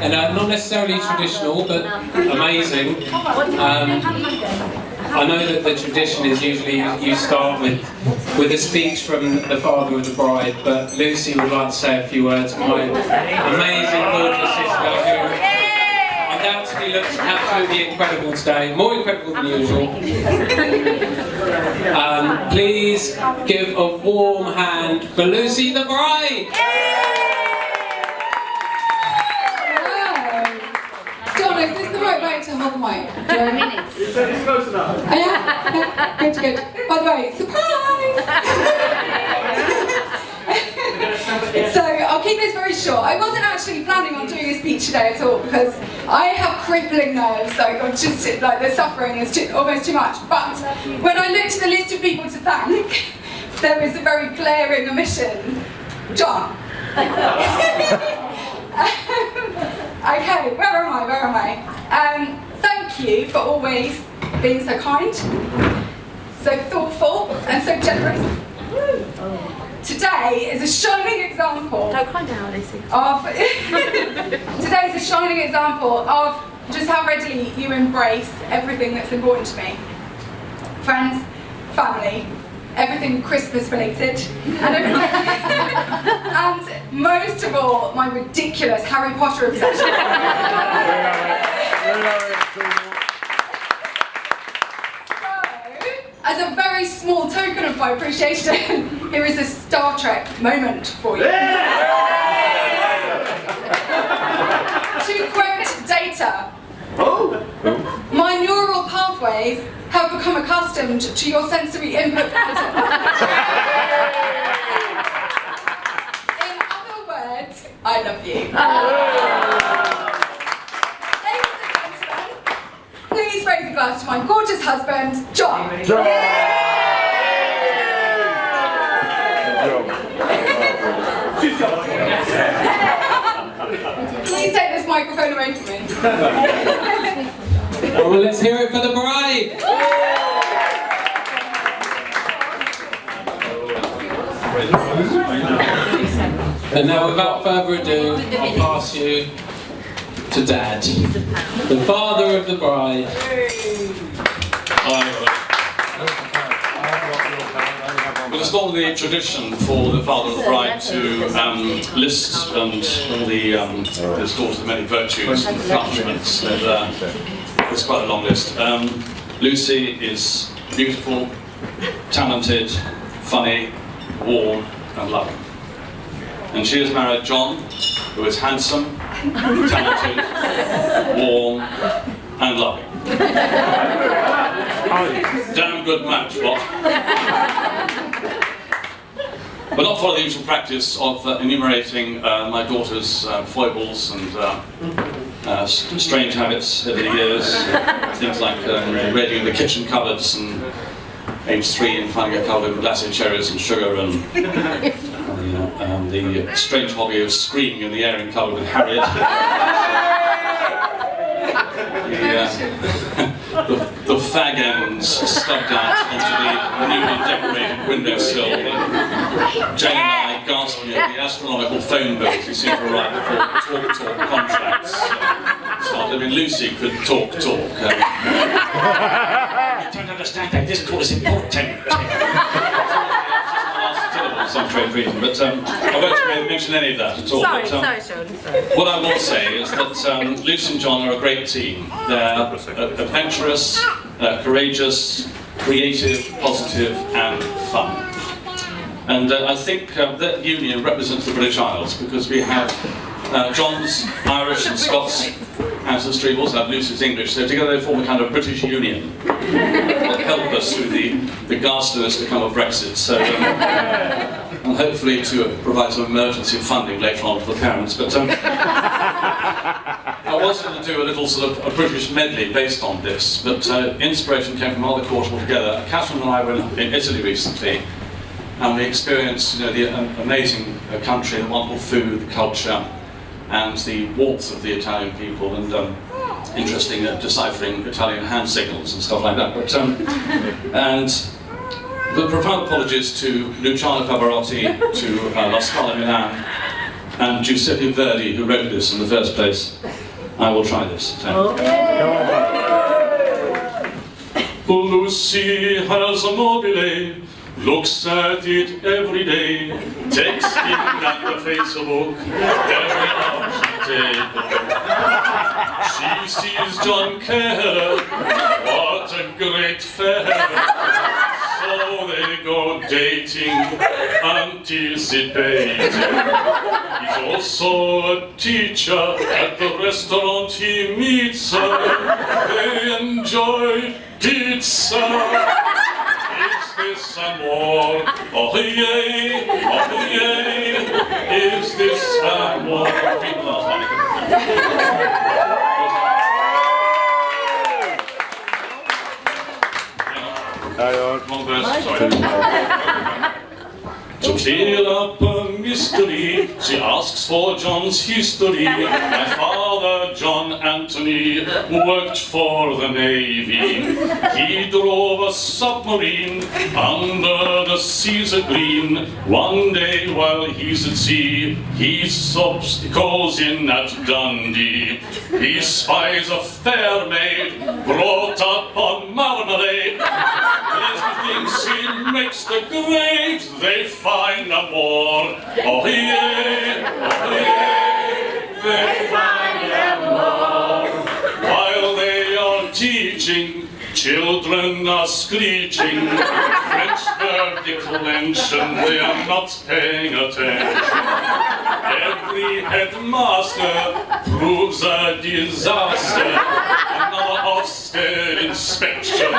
and not necessarily traditional, but amazing. I know that the tradition is usually you start with a speech from the father of the bride, but Lucy would like to say a few words. My amazing, gorgeous sister, who undoubtedly looks absolutely incredible today, more incredible than usual. Please give a warm hand for Lucy the bride. John, is this the right way to hold the mic? Do you know what I mean? You said it's close enough. Oh, yeah? Good, good. By the way, surprise! So, I'll keep this very short. I wasn't actually planning on doing a speech today at all because I have crippling nerves, like the suffering is almost too much. But when I looked at the list of people to thank, there was a very glaring omission. John. Okay, where am I? Thank you for always being so kind, so thoughtful, and so generous. Today is a shining example. Don't cry down, Lucy. Today is a shining example of just how readily you embrace everything that's important to me. Friends, family, everything Christmas related, and most of all, my ridiculous Harry Potter obsession. So, as a very small token of my appreciation, here is a Star Trek moment for you. To quote Data, my neural pathways have become accustomed to your sensory input patterns. In other words, I love you. Ladies and gentlemen, please raise a glass to my gorgeous husband, John. Please take this microphone away from me. Well, let's hear it for the bride. And now, without further ado, I'll pass you to Dad, the father of the bride. Well, it's not the tradition for the father of the bride to list and all his daughter's many virtues and accomplishments. It's quite a long list. Lucy is beautiful, talented, funny, warm and loving. And she has married John, who is handsome, talented, warm and loving. Damn good match, what? But not follow the usual practice of enumerating my daughter's foibles and strange habits over the years. Things like raiding the kitchen cupboards and age 3 and finding a cupboard with glacé cherries and sugar and the strange hobby of screaming in the airing cupboard with Harriet. The fag ends stubbed out onto the newly decorated windowsill. Jane and I gasping at the astronomical phone bills we seem to write before talk contracts started. I mean, Lucy could talk. You don't understand that this call is important. Some strange reason, but I won't mention any of that at all. Sorry, Sean. Sorry. What I will say is that Lucy and John are a great team. They're adventurous, courageous, creative, positive and fun. And I think that union represents the British Isles because we have John's Irish and Scots ancestry, we also have Lucy's English, so together they form a kind of British union that help us through the ghastliness to come of Brexit. So, and hopefully to provide some emergency funding later on for the parents. But I was going to do a little sort of a British medley based on this, but inspiration came from another course altogether. Catherine and I were in Italy recently, and we experienced the amazing country, the wonderful food, the culture, and the warmth of the Italian people, and interesting deciphering Italian hand signals and stuff like that. But and the profound apologies to Luciano Pavarotti, to La Scala Milan, and Giuseppe Verdi, who wrote this in the first place. I will try this. Lucy has a mobile, looks at it every day, texting at the Facebook every hour she sees John Kerr, what a great fair. So they go dating, anticipating. He's also a teacher, at the restaurant he meets her. They enjoy pizza. Is this amor? Oh yay, oh yay. Is this amor? Wrong verse, sorry. To clear up a mystery, she asks for John's history. My father, John Anthony, worked for the Navy. He drove a submarine under the seas of green. One day while he's at sea, he calls in at Dundee. He spies a fair maid, brought up on marmalade. Thinks he makes the grade, they find no more. Oh yay, they find no more. While they are teaching, children are screeching. French declension, they are not paying attention. Every headmaster proves a disaster. Another Ofsted inspection,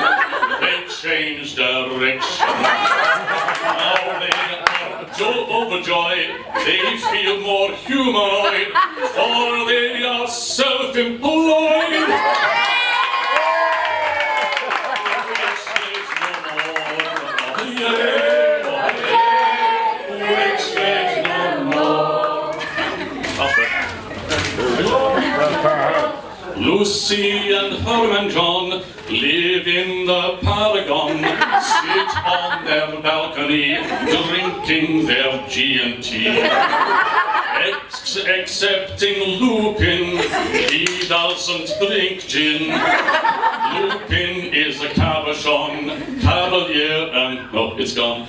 they change direction. Now they are overjoyed, they feel more humanoid, for they are self-employed. Lucy and her man John live in the Paragon, sit on their balcony, drinking their G&T. Excepting Lupin, he doesn't drink gin. Lupin is a cabochon, cavalier and... oh, it's gone.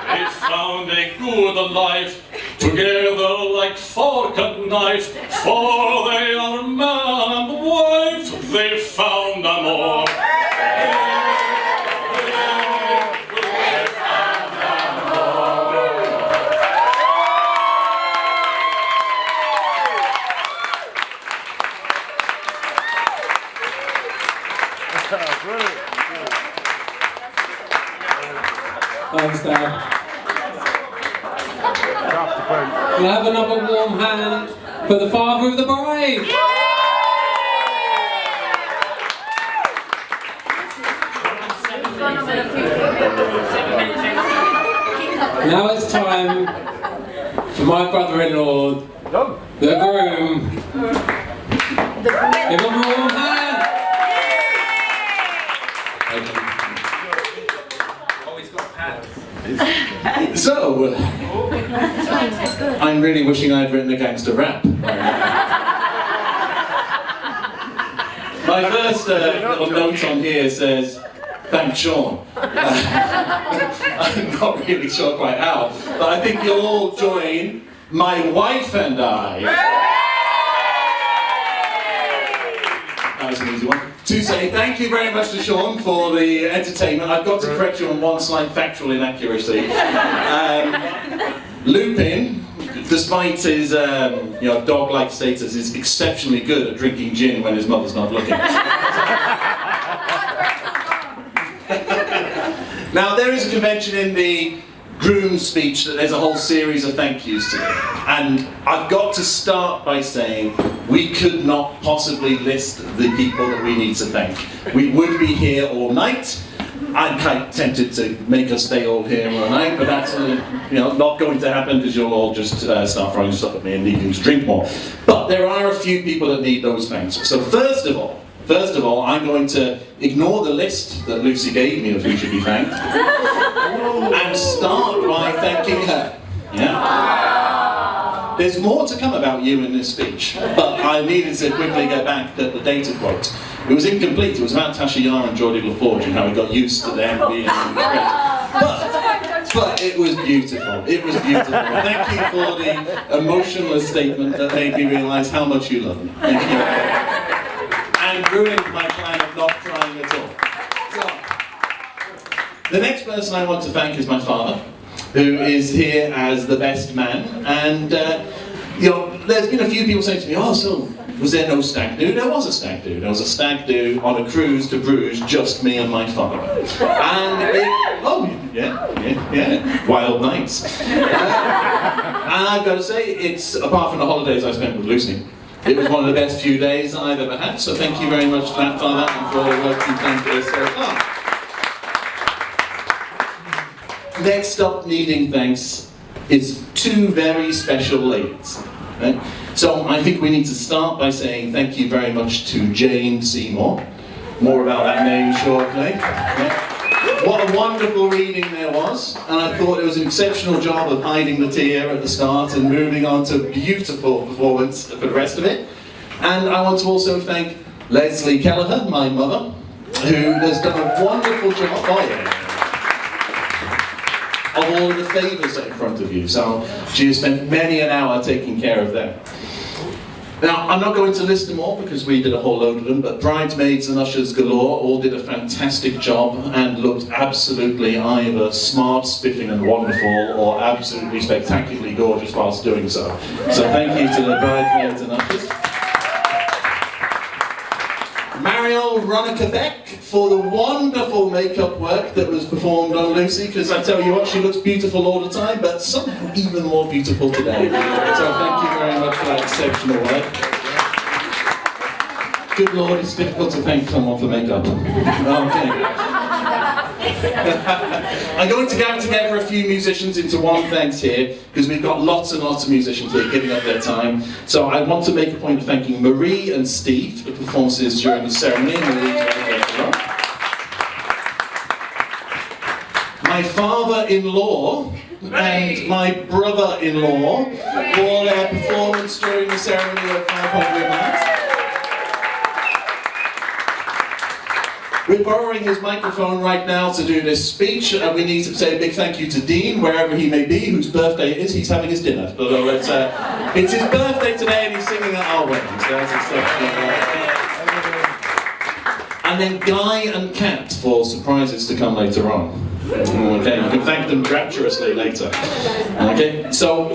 They found a good life, together like fork and knife, for they are man and wife, they found amor. Thanks, Dad. We'll have another warm hand for the father of the bride. Now it's time for my brother-in-law, the groom. Give him a warm hand. So, I'm really wishing I'd written a gangster rap right now. My first little note on here says, thank Sean. I'm not really sure quite how, but I think you'll all join my wife and I. That was an easy one. To say thank you very much to Sean for the entertainment. I've got to correct you on one slight factual inaccuracy. Lupin, despite his dog-like status, is exceptionally good at drinking gin when his mother's not looking. Now, there is a convention in the groom's speech that there's a whole series of thank yous to it. And I've got to start by saying we could not possibly list the people that we need to thank. We would be here all night. I'm kind of tempted to make us stay all here all night, but that's not going to happen because you'll all just start throwing stuff at me and needing to drink more. But there are a few people that need those thanks. So first of all, I'm going to ignore the list that Lucy gave me of who should be thanked and start by thanking her. Yeah? There's more to come about you in this speech, but I needed to quickly get back at the data quote. It was incomplete. It was about Tasha Yar and Geordie LaForge and how we got used to them being but it was beautiful. It was beautiful. Thank you for the emotional statement that made me realise how much you love me. Thank you. And ruined my plan of not crying at all. So, the next person I want to thank is my father, who is here as the best man. And you know, there's been a few people saying to me, "Oh, so was there no stag do?" There was a stag do. There was a stag do on a cruise to Bruges, just me and my father. And wild nights. And I've got to say, it's, apart from the holidays I spent with Lucy, it was one of the best few days I've ever had. So thank you very much for that, Father, and for all the work you've done for us so far. Next up, needing thanks, is two very special ladies. Right? So I think we need to start by saying thank you very much to Jane Seymour. More about that name shortly. Yeah. What a wonderful reading there was, and I thought it was an exceptional job of hiding the tear at the start and moving on to beautiful performance for the rest of it. And I want to also thank Leslie Kelleher, my mother, who has done a wonderful job of all the favours that are in front of you. So she has spent many an hour taking care of them. Now, I'm not going to list them all because we did a whole load of them, but bridesmaids and ushers galore all did a fantastic job and looked absolutely either smart, spiffing and wonderful, or absolutely spectacularly gorgeous whilst doing so. So thank you to the bridesmaids and ushers. Mariel Ronica-Beck for the wonderful makeup work that was performed on Lucy, because I tell you what, she looks beautiful all the time, but somehow even more beautiful today. So thank you very much for that exceptional work. Good Lord, it's difficult to thank someone for makeup. Okay. I'm going to gather together a few musicians into one thanks here, because we've got lots and lots of musicians here giving up their time. So I want to make a point of thanking Marie and Steve for performances during the ceremony. My father-in-law and my brother-in-law for their performance during the ceremony of 500 Mass. We're borrowing his microphone right now to do this speech, and we need to say a big thank you to Dean, wherever he may be, whose birthday it is. He's having his dinner. It's his birthday today, and he's singing at our wedding. So that's exceptional. And then Guy and Kat for surprises to come later on. Okay, you can thank them rapturously later. Okay, so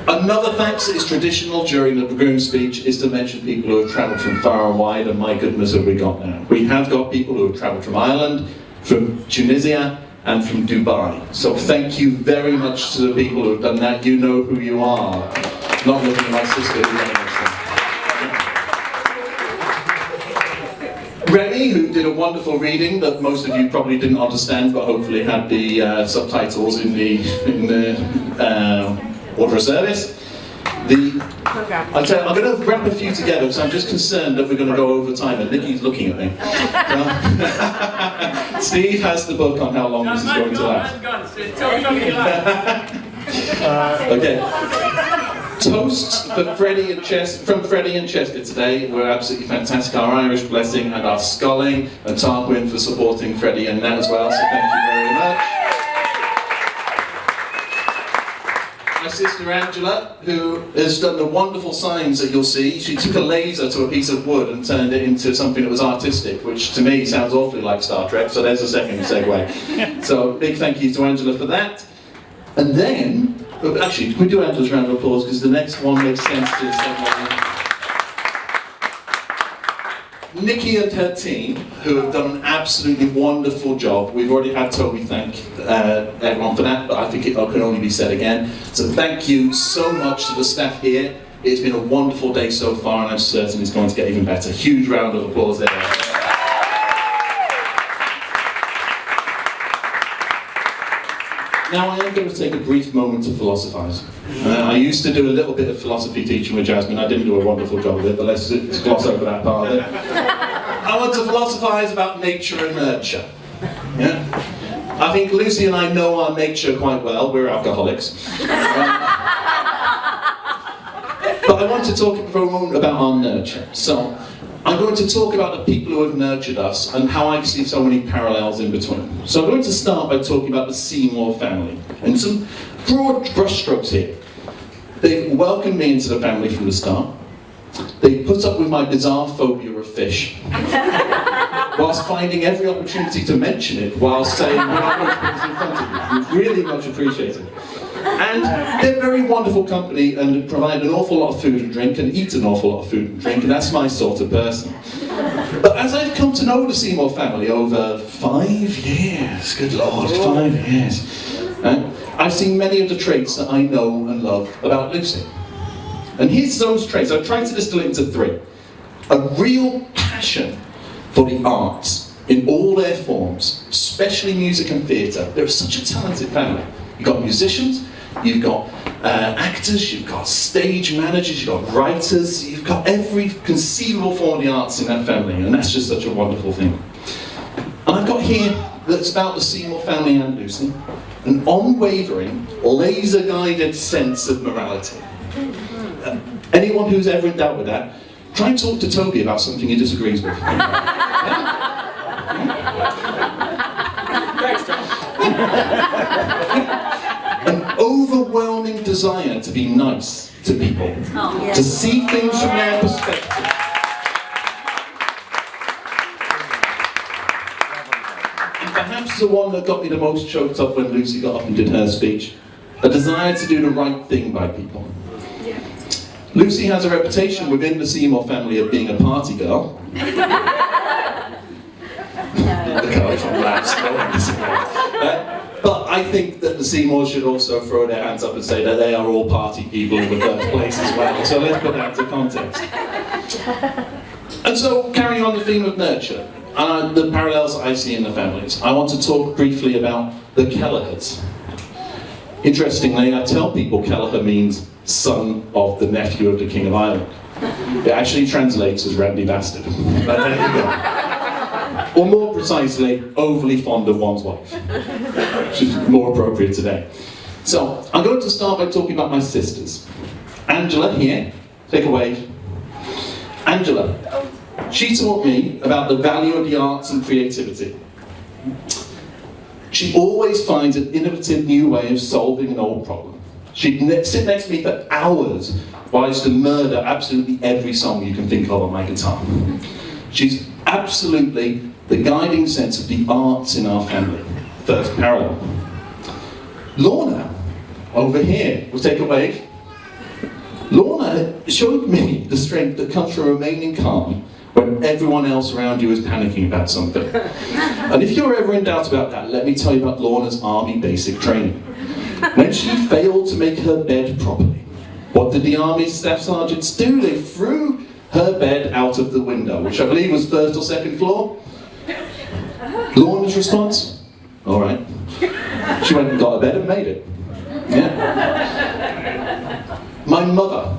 another thanks that is traditional during the groom's speech is to mention people who have travelled from far and wide, and my goodness have we got now. We have got people who have travelled from Ireland, from Tunisia, and from Dubai. So thank you very much to the people who have done that. You know who you are. Not looking at my sister who done this. Remy, who did a wonderful reading that most of you probably didn't understand, but hopefully had the subtitles in the order of service. I'm going to wrap a few together because I'm just concerned that we're going to go over time, and Nikki's looking at me. Steve has the book on how long this is going to last. Okay. Toasts for Freddie and from Freddie and Chester today were absolutely fantastic. Our Irish blessing and our sculling, and Tarquin for supporting Freddie and Nat as well, so thank you very much. My sister Angela, who has done the wonderful signs that you'll see. She took a laser to a piece of wood and turned it into something that was artistic, which to me sounds awfully like Star Trek, so there's a second segue. So big thank you to Angela for that. And then, actually, can we do Angela's round of applause, because the next one makes sense to someone. Nikki and her team, who have done an absolutely wonderful job. We've already had Toby thank everyone for that, but I think it can only be said again. So thank you so much to the staff here. It's been a wonderful day so far, and I'm certain it's going to get even better. Huge round of applause there. Now I am going to take a brief moment to philosophise. I used to do a little bit of philosophy teaching with Jasmine. I didn't do a wonderful job of it, but let's gloss over that part of it. I want to philosophise about nature and nurture. Yeah? I think Lucy and I know our nature quite well. We're alcoholics. But I want to talk for a moment about our nurture. So, I'm going to talk about the people who have nurtured us and how I see so many parallels in between. So I'm going to start by talking about the Seymour family and some broad brushstrokes here. They've welcomed me into the family from the start. They've put up with my bizarre phobia of fish, whilst finding every opportunity to mention it while saying, we're not going to put this in front of you. Really much appreciated. And they're very wonderful company and provide an awful lot of food and drink and eat an awful lot of food and drink, and that's my sort of person. But as I've come to know the Seymour family over 5 years, good Lord, 5 years, I've seen many of the traits that I know and love about Lucy. And here's those traits. I've tried to distill it into 3. A real passion for the arts in all their forms, especially music and theatre. They're such a talented family. You've got musicians, you've got actors, you've got stage managers, you've got writers, you've got every conceivable form of the arts in that family, and that's just such a wonderful thing. And I've got here that's about the Seymour family and Lucy, an unwavering, laser-guided sense of morality. Anyone who's ever in doubt with that, try and talk to Toby about something he disagrees with. Thanks, John. An overwhelming desire to be nice to people, to see things from their perspective. And perhaps the one that got me the most choked up when Lucy got up and did her speech, a desire to do the right thing by people. Lucy has a reputation within the Seymour family of being a party girl. But I think that the Seymours should also throw their hands up and say that they are all party people in the first place as well. So let's put that into context. And so, carrying on the theme of nurture, the parallels I see in the families, I want to talk briefly about the Kelleher's. Interestingly, I tell people Kelleher means son of the nephew of the King of Ireland. It actually translates as Randy Bastard. But there you go. Or more precisely, overly fond of one's wife, which is more appropriate today. So, I'm going to start by talking about my sisters. Angela, here, take a wave. Angela, she taught me about the value of the arts and creativity. She always finds an innovative new way of solving an old problem. She'd sit next to me for hours while I used to murder absolutely every song you can think of on my guitar. She's absolutely the guiding sense of the arts in our family. First parallel. Lorna, over here, we'll take a wave. Lorna showed me the strength that comes from remaining calm when everyone else around you is panicking about something. And if you're ever in doubt about that, let me tell you about Lorna's army basic training. When she failed to make her bed properly, what did the army staff sergeants do? They threw her bed out of the window, which I believe was 1st or 2nd floor. Lorna's response? All right. She went and got a bed and made it. Yeah. My mother,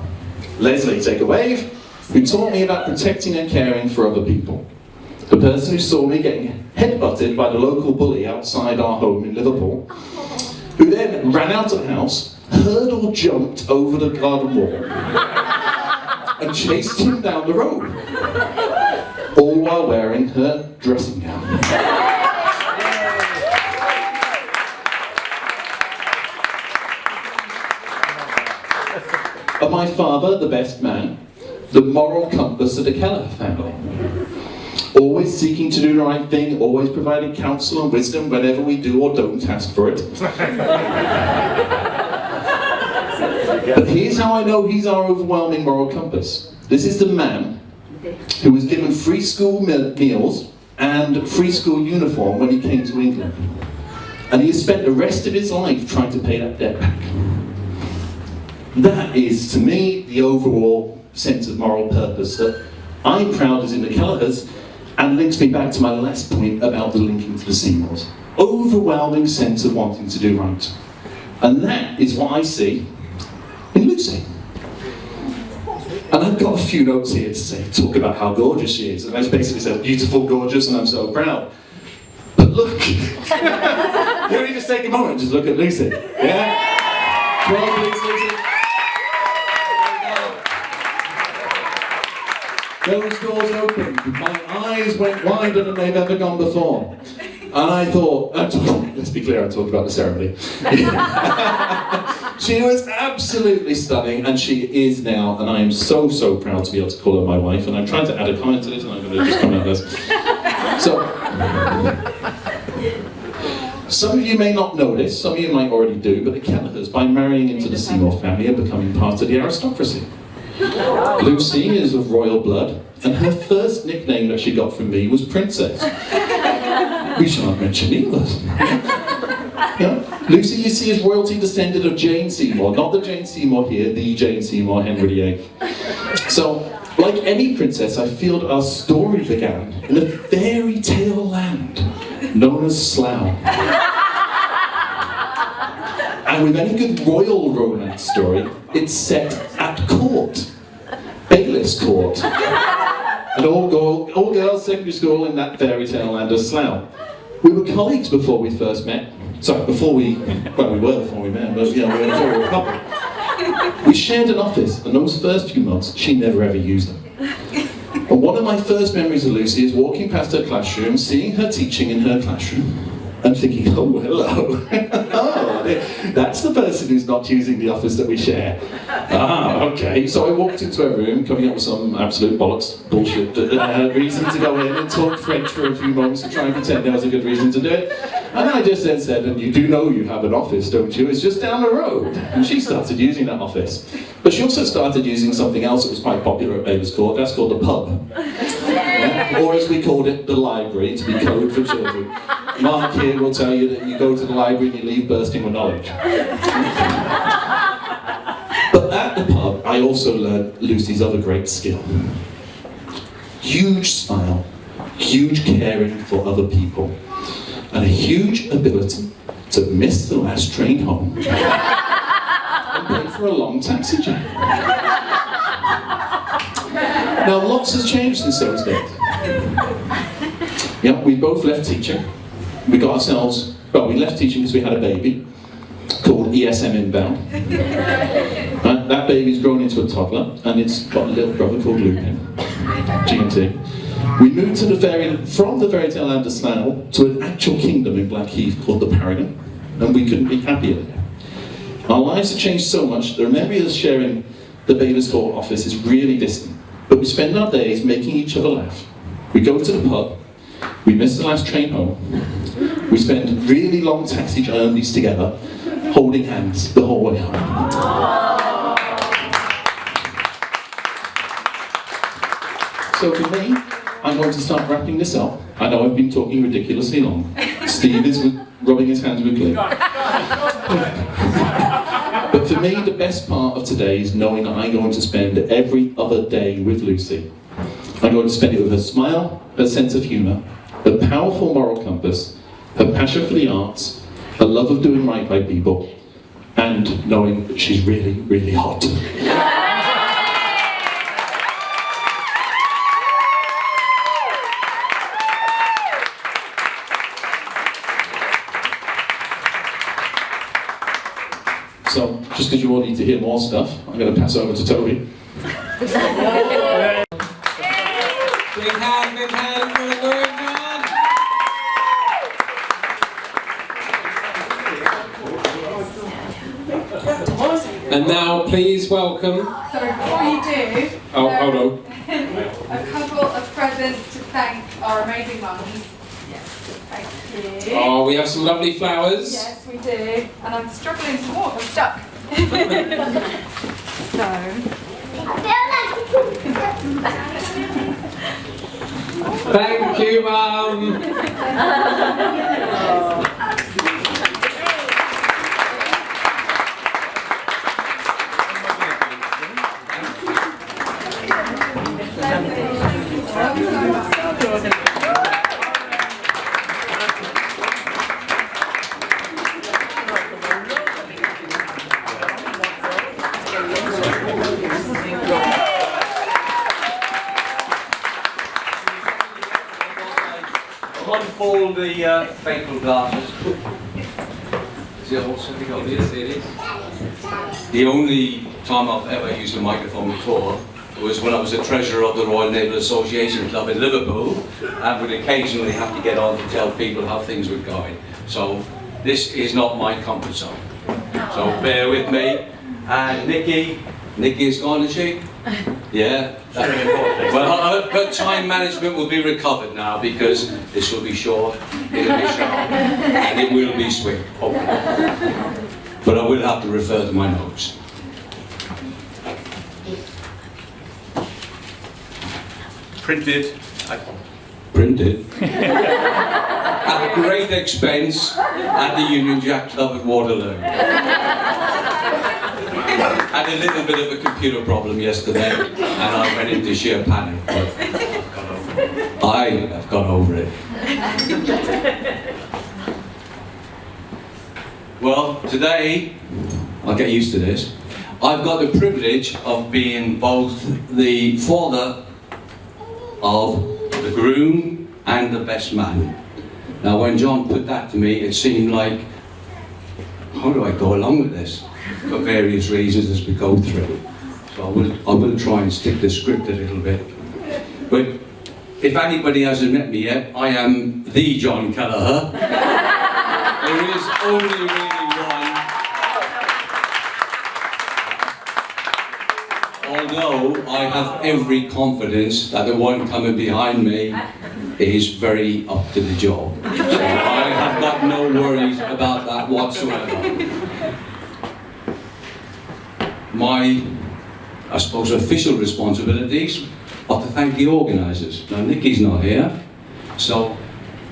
Leslie, take a wave, who taught me about protecting and caring for other people. The person who saw me getting headbutted by the local bully outside our home in Liverpool, who then ran out of the house, hurdle jumped over the garden wall, and chased him down the road, all while wearing her dressing gown. And my father, the best man, the moral compass of the Kelleher family. Always seeking to do the right thing, always providing counsel and wisdom whenever we do or don't ask for it. But here's how I know he's our overwhelming moral compass. This is the man who was given free school meals and free school uniform when he came to England. And he has spent the rest of his life trying to pay that debt back. That is, to me, the overall sense of moral purpose that I'm proud is in the Kelleher's, and links me back to my last point about the linking to the Seymours. Overwhelming sense of wanting to do right. And that is what I see in Lucy. And I've got a few notes here to say, talk about how gorgeous she is. And I basically said, beautiful, gorgeous, and I'm so proud. But look. Can we just take a moment and just look at Lucy? Yeah? 12, please, Lucy. Those doors opened, my eyes went wider than they've ever gone before. And I thought, let's be clear, I'm talking about the ceremony. She was absolutely stunning, and she is now, and I am so, so proud to be able to call her my wife, and I'm trying to add a comment to this, and I'm going to just come out of this. So, some of you may not know this, some of you might already do, but the Kelleher's, by marrying into the Seymour family, are becoming part of the aristocracy. Lucy is of royal blood, and her first nickname that she got from me was Princess. We shall not mention either. Yeah? Lucy, you see, is royalty descended of Jane Seymour, not the Jane Seymour here, the Jane Seymour, Henry VIII. So, like any princess, I feel that our story began in a fairy tale land known as Slough. And with any good royal romance story, it's set at court, bailiff's court, an all-girls secondary school in that fairy tale land of Slough. We were colleagues before we first met. Sorry, before we met, but before we were a couple. We shared an office, and those first few months, she never ever used them. And one of my first memories of Lucy is walking past her classroom, seeing her teaching in her classroom, and thinking, oh, hello. Oh, that's the person who's not using the office that we share. Ah, okay. So I walked into her room, coming up with some absolute bollocks, bullshit reason to go in and talk French for a few moments to try and pretend there was a good reason to do it. And I just then said, and you do know you have an office, don't you? It's just down the road. And she started using that office. But she also started using something else that was quite popular at Baylor's Court. That's called the pub. Yeah? Or as we called it, the library, to be code for children. Mark here will tell you that you go to the library and you leave bursting with knowledge. But at the pub, I also learned Lucy's other great skill. Huge smile, huge caring for other people, and a huge ability to miss the last train home and pay for a long taxi journey. Now, lots has changed since those days. Yeah, we both left teaching. We got ourselves, well, we left teaching because we had a baby called ESM Inbound. That baby's grown into a toddler, and it's got a little brother called Lupin, G&T. We moved to from the fairy tale land of Slough to an actual kingdom in Blackheath called the Paragon, and we couldn't be happier. Our lives have changed so much, the memory of us sharing the Baylor's Court office is really distant, but we spend our days making each other laugh. We go to the pub, we miss the last train home, we spend really long taxi journeys together, holding hands the whole way home. So for me, I'm going to start wrapping this up. I know I've been talking ridiculously long. Steve is rubbing his hands with glee. But for me, the best part of today is knowing that I'm going to spend every other day with Lucy. I'm going to spend it with her smile, her sense of humour, her powerful moral compass, her passion for the arts, her love of doing right by people, and knowing that she's really, really hot. So, just because you all need to hear more stuff, I'm going to pass over to Toby. Big hand for the Lord man. And now, please welcome. So before you do, Oh, hold on. a couple of presents to thank our amazing mums. Thank you. Oh, we have some lovely flowers. Yes, we do. And I'm struggling to walk. I'm stuck. Thank you, Mum. One full hold the faithful glasses. Is it also got this? It is. The only time I've ever used a microphone before was when I was the treasurer of the Royal Naval Association Club in Liverpool, and would occasionally have to get on to tell people how things were going. So this is not my comfort zone. So bear with me. And Nikki is gone, is she? Yeah. Well, her time management will be recovered now, because this will be short, it'll be sharp, and it will be swift, hopefully. But I will have to refer to my notes. Printed. Printed. At great expense at the Union Jack Club at Waterloo. Had a little bit of a computer problem yesterday, and I went into sheer panic, but I have got over it. Well, today, I'll get used to this, I've got the privilege of being both the father of the groom and the best man. Now, when John put that to me, it seemed like, how do I go along with this? For various reasons as we go through. So I will try and stick to the script a little bit. But if anybody hasn't met me yet, I am the John Kelleher. There is only really one. Although I have every confidence that the one coming behind me is very up to the job. So I have got no worries about that whatsoever. My, I suppose, official responsibilities are to thank the organisers. Now, Nikki's not here, so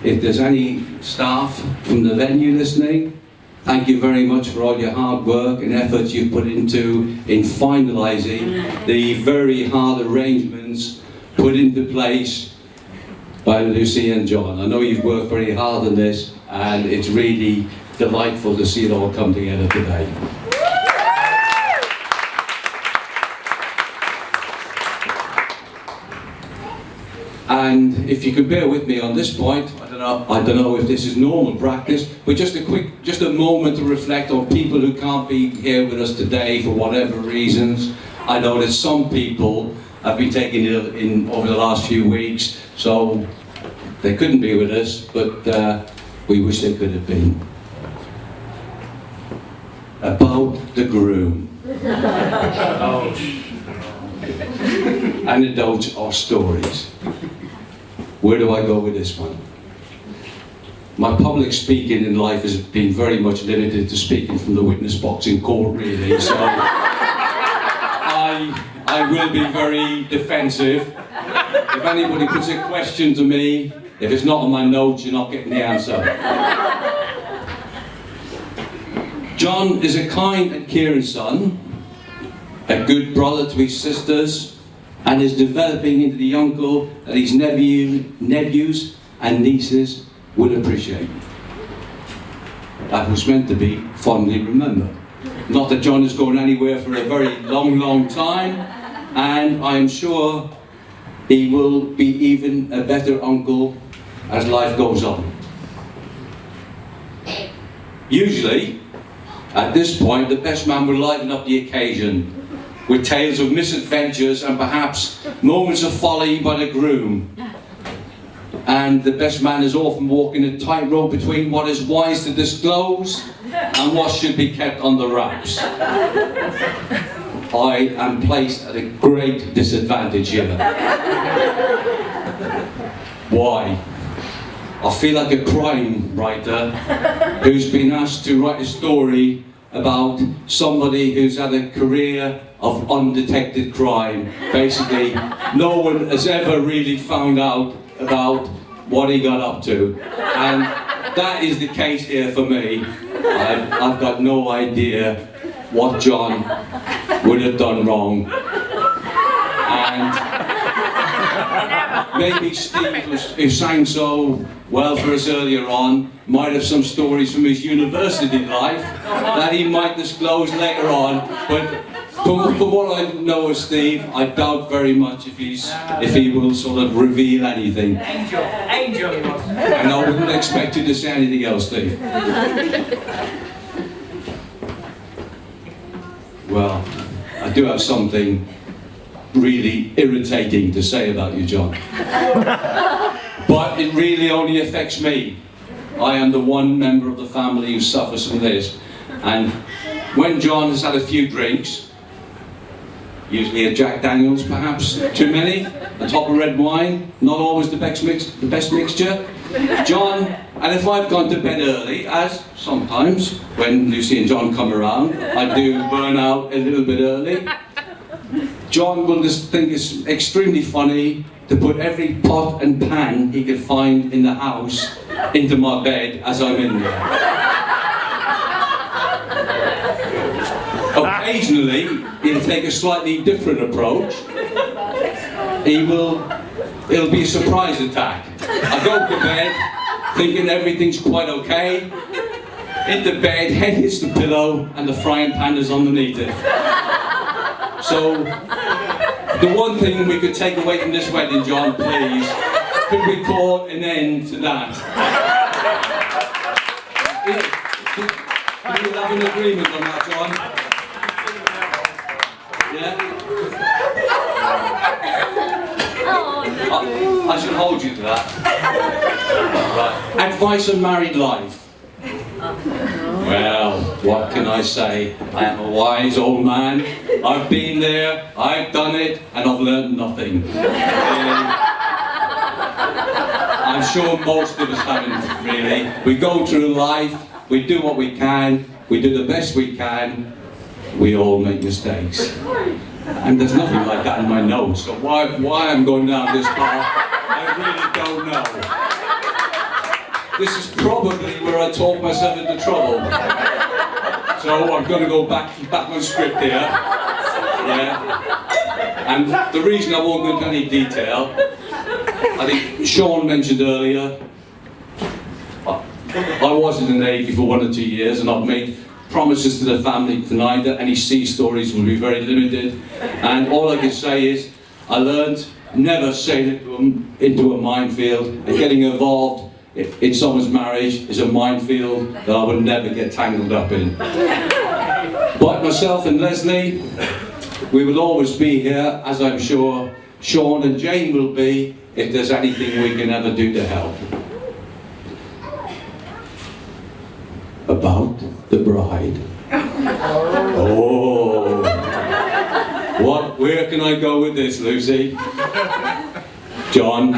if there's any staff from the venue listening, thank you very much for all your hard work and efforts you've put into in finalising the very hard arrangements put into place by Lucy and John. I know you've worked very hard on this, and it's really delightful to see it all come together today. And if you could bear with me on this point, I don't know if this is normal practice, but just a moment to reflect on people who can't be here with us today for whatever reasons. I know that some people have been taken ill over the last few weeks, so they couldn't be with us, but we wish they could have been. About the groom. Anecdotes or stories. Where do I go with this one? My public speaking in life has been very much limited to speaking from the witness box in court, really, so I will be very defensive. If anybody puts a question to me, if it's not on my notes, you're not getting the answer. John is a kind and caring son, a good brother to his sisters, and is developing into the uncle that his nephews and nieces will appreciate. That was meant to be fondly remembered. Not that John is going anywhere for a very long, long time, and I am sure he will be even a better uncle as life goes on. Usually, at this point, the best man will liven up the occasion with tales of misadventures and perhaps moments of folly by the groom. And the best man is often walking a tightrope between what is wise to disclose and what should be kept under wraps. I am placed at a great disadvantage here. Why? I feel like a crime writer who's been asked to write a story about somebody who's had a career of undetected crime. Basically, no one has ever really found out about what he got up to. And that is the case here for me. I've got no idea what John would have done wrong. And maybe Steve, who sang so well for us earlier on, might have some stories from his university life that he might disclose later on, but from what I know of Steve, I doubt very much if he will sort of reveal anything. Angel he was. And I wouldn't expect you to say anything else, Steve. Well, I do have something really irritating to say about you, John. But it really only affects me. I am the one member of the family who suffers from this. And when John has had a few drinks, usually a Jack Daniels perhaps, too many, a top of red wine, not always the best mixture, John, and if I've gone to bed early, as sometimes when Lucy and John come around, I do burn out a little bit early, John will just think it's extremely funny to put every pot and pan he can find in the house into my bed as I'm in there. Occasionally, he'll take a slightly different approach. It'll be a surprise attack. I go to bed thinking everything's quite okay. Into bed, head hits the pillow and the frying pan is underneath it. So, the one thing we could take away from this wedding, John, please, could we call an end to that? Can we have an agreement on that, John? Yeah? I should hold you to that. Right. Advice on married life. Well, what can I say? I am a wise old man. I've been there, I've done it, and I've learned nothing. I'm sure most of us haven't, really. We go through life, we do what we can, we do the best we can, we all make mistakes. And there's nothing like that in my notes, so why I'm going down this path, I really don't know. This is probably where I talk myself into trouble. So I'm going to go back my script here. Yeah. And the reason I won't go into any detail, I think Sean mentioned earlier, I was in the Navy for 1 or 2 years, and I've made promises to the family tonight that any sea stories will be very limited. And all I can say is, I learned never sail into a minefield, and getting involved in someone's marriage is a minefield that I would never get tangled up in. But myself and Leslie, we will always be here, as I'm sure Sean and Jane will be, if there's anything we can ever do to help. About the bride. Oh, where can I go with this, Lucy? John,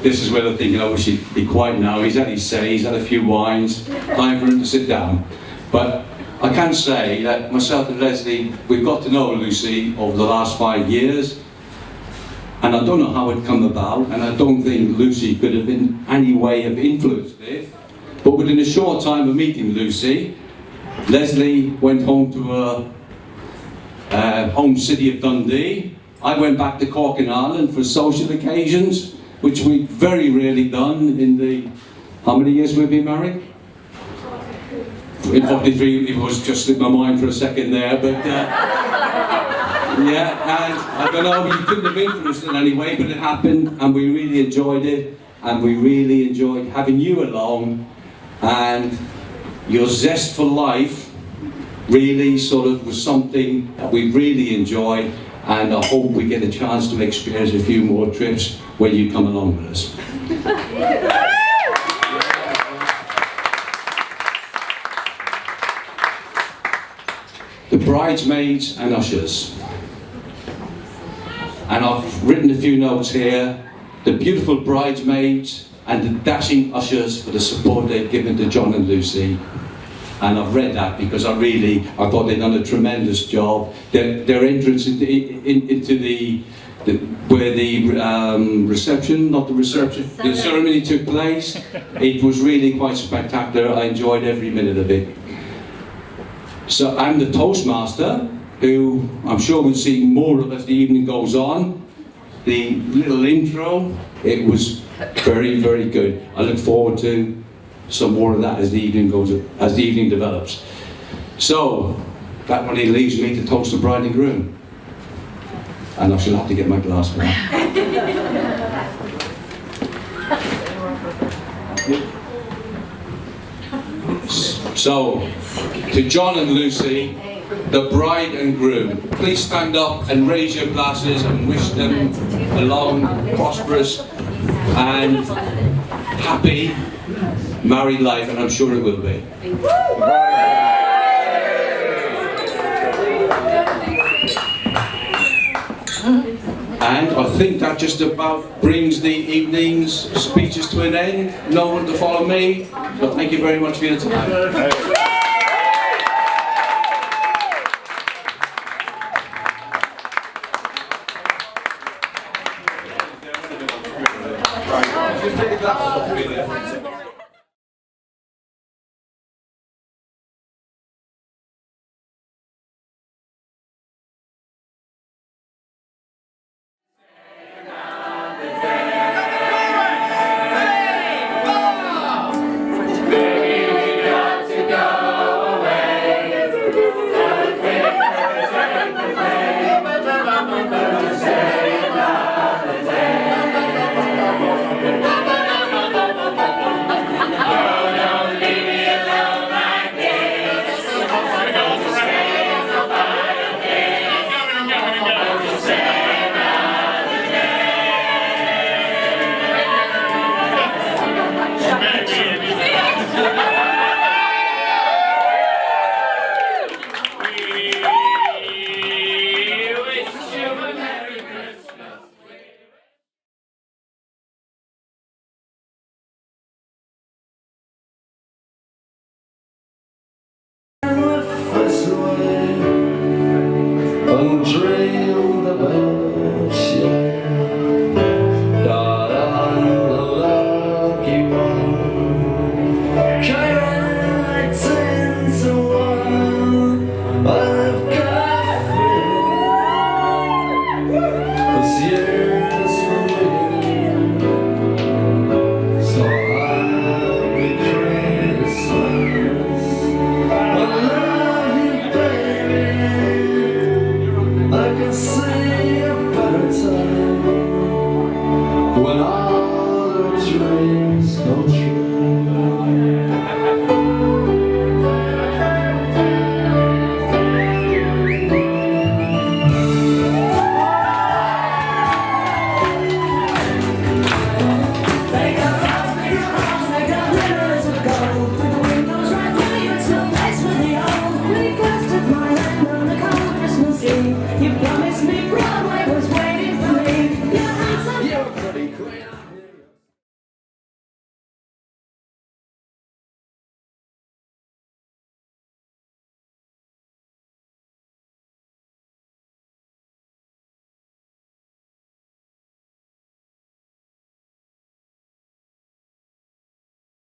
this is where I'm thinking, oh, we should be quiet now. He's had his say, he's had a few wines, time for him to sit down. But I can say that myself and Leslie, we've got to know Lucy over the last 5 years. And I don't know how it come about, and I don't think Lucy could have in any way have influenced it. But within a short time of meeting Lucy, Leslie went home to her home city of Dundee. I went back to Cork and Ireland for social occasions, which we've very rarely done in the... How many years we've been married? In 43, it was just slipped my mind for a second there, but... yeah, and I don't know, you couldn't have influenced it in any way, but it happened, and we really enjoyed it, and we really enjoyed having you along, and your zest for life really sort of was something that we really enjoyed, and I hope we get a chance to experience a few more trips when you come along with us. The bridesmaids and ushers. And I've written a few notes here. The beautiful bridesmaids and the dashing ushers for the support they've given to John and Lucy. And I've read that because I thought they'd done a tremendous job. Their entrance into the where the reception, not the reception, the ceremony took place, it was really quite spectacular. I enjoyed every minute of it. So I'm the Toastmaster, who I'm sure we'll see more of as the evening goes on. The little intro, it was very, very good. I look forward to some more of that as the evening develops. So, that when he leaves me to toast the bride and groom. And I shall have to get my glass for that. So, to John and Lucy, the bride and groom, please stand up and raise your glasses and wish them a long, prosperous and happy married life, and I'm sure it will be. And I think that just about brings the evening's speeches to an end. No one to follow me, so thank you very much for your time.